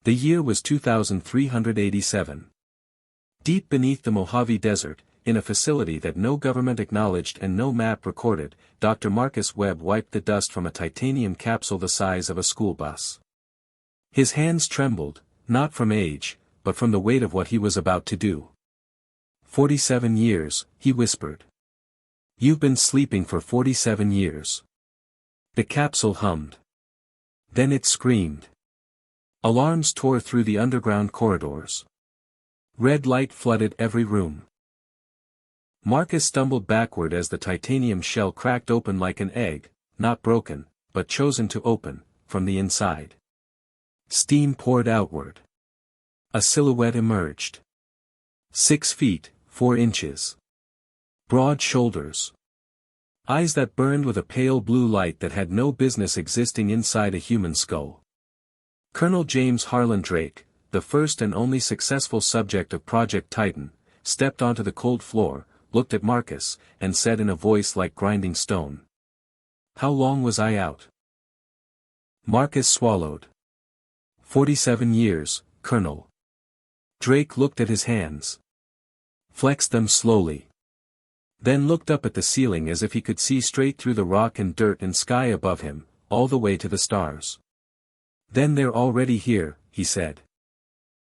The year was 2387. Deep beneath the Mojave Desert, in a facility that no government acknowledged and no map recorded, Dr. Marcus Webb wiped the dust from a titanium capsule the size of a school bus. His hands trembled, not from age, but from the weight of what he was about to do. 47 years, he whispered. You've been sleeping for 47 years. The capsule hummed. Then it screamed. Alarms tore through the underground corridors. Red light flooded every room. Marcus stumbled backward as the titanium shell cracked open like an egg, not broken, but chosen to open, from the inside. Steam poured outward. A silhouette emerged. 6 feet, 4 inches. Broad shoulders. Eyes that burned with a pale blue light that had no business existing inside a human skull. Colonel James Harlan Drake, the first and only successful subject of Project Titan, stepped onto the cold floor, looked at Marcus, and said in a voice like grinding stone. How long was I out? Marcus swallowed. 47 years, Colonel. Drake looked at his hands. Flexed them slowly. Then looked up at the ceiling as if he could see straight through the rock and dirt and sky above him, all the way to the stars. Then they're already here, he said.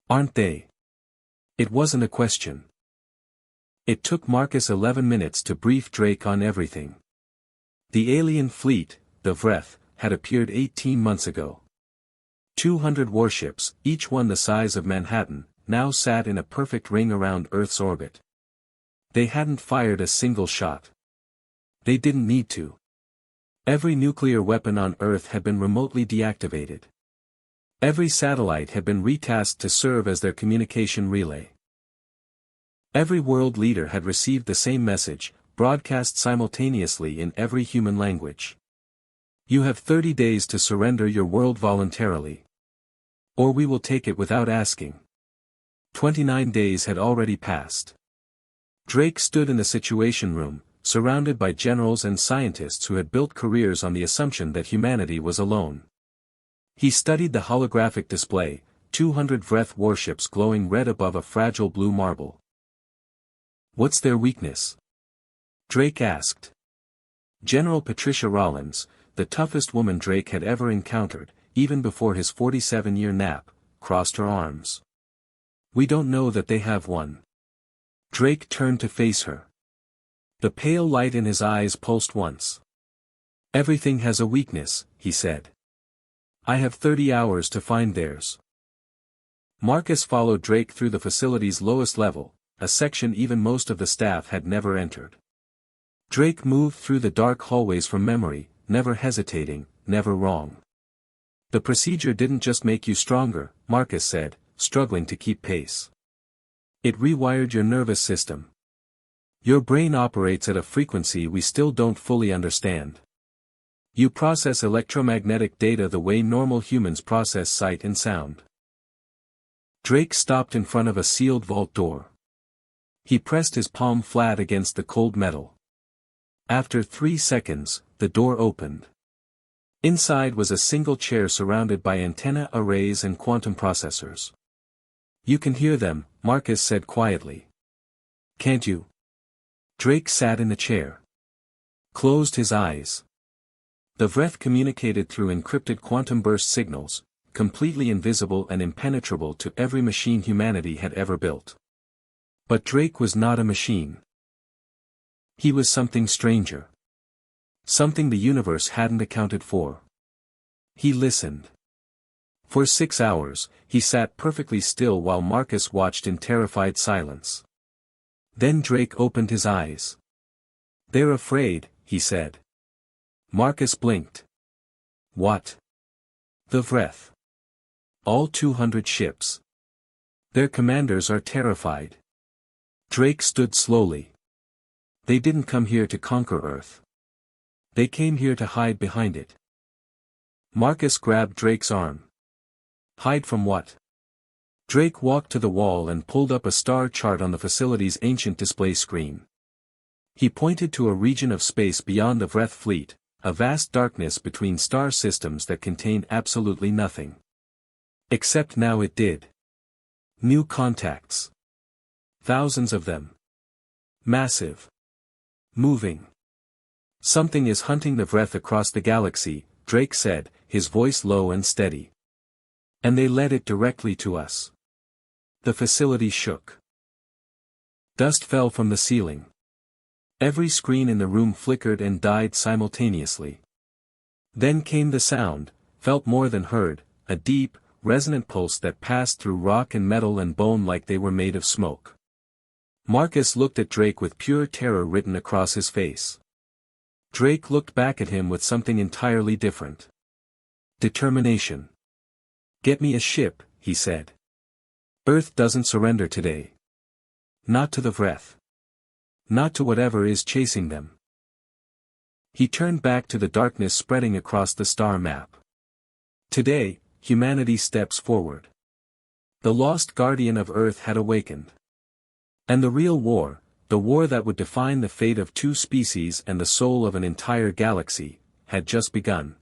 Aren't they? It wasn't a question. It took Marcus 11 minutes to brief Drake on everything. The alien fleet, the Vreth, had appeared 18 months ago. 200 warships, each one the size of Manhattan, now sat in a perfect ring around Earth's orbit. They hadn't fired a single shot. They didn't need to. Every nuclear weapon on Earth had been remotely deactivated. Every satellite had been retasked to serve as their communication relay. Every world leader had received the same message, broadcast simultaneously in every human language. You have 30 days to surrender your world voluntarily. Or we will take it without asking. 29 days had already passed. Drake stood in the Situation Room, surrounded by generals and scientists who had built careers on the assumption that humanity was alone. He studied the holographic display, 200 Vreth warships glowing red above a fragile blue marble. What's their weakness? Drake asked. General Patricia Rollins, the toughest woman Drake had ever encountered, even before his 47-year nap, crossed her arms. We don't know that they have one. Drake turned to face her. The pale light in his eyes pulsed once. Everything has a weakness, he said. I have 30 hours to find theirs. Marcus followed Drake through the facility's lowest level, a section even most of the staff had never entered. Drake moved through the dark hallways from memory, never hesitating, never wrong. The procedure didn't just make you stronger, Marcus said, struggling to keep pace. It rewired your nervous system. Your brain operates at a frequency we still don't fully understand. You process electromagnetic data the way normal humans process sight and sound. Drake stopped in front of a sealed vault door. He pressed his palm flat against the cold metal. After 3 seconds, the door opened. Inside was a single chair surrounded by antenna arrays and quantum processors. You can hear them, Marcus said quietly. Can't you? Drake sat in the chair. Closed his eyes. The Vreth communicated through encrypted quantum burst signals, completely invisible and impenetrable to every machine humanity had ever built. But Drake was not a machine. He was something stranger. Something the universe hadn't accounted for. He listened. For 6 hours, he sat perfectly still while Marcus watched in terrified silence. Then Drake opened his eyes. They're afraid, he said. Marcus blinked. What? The Vreth. All 200 ships. Their commanders are terrified. Drake stood slowly. They didn't come here to conquer Earth. They came here to hide behind it. Marcus grabbed Drake's arm. Hide from what? Drake walked to the wall and pulled up a star chart on the facility's ancient display screen. He pointed to a region of space beyond the Vreth fleet, a vast darkness between star systems that contained absolutely nothing. Except now it did. New contacts. Thousands of them. Massive. Moving. Something is hunting the Vreth across the galaxy, Drake said, his voice low and steady. And they led it directly to us. The facility shook. Dust fell from the ceiling. Every screen in the room flickered and died simultaneously. Then came the sound, felt more than heard, a deep, resonant pulse that passed through rock and metal and bone like they were made of smoke. Marcus looked at Drake with pure terror written across his face. Drake looked back at him with something entirely different. Determination. "Get me a ship," he said. "Earth doesn't surrender today. Not to the Vreth. Not to whatever is chasing them." He turned back to the darkness spreading across the star map. Today, humanity steps forward. The lost guardian of Earth had awakened. And the real war, the war that would define the fate of two species and the soul of an entire galaxy, had just begun.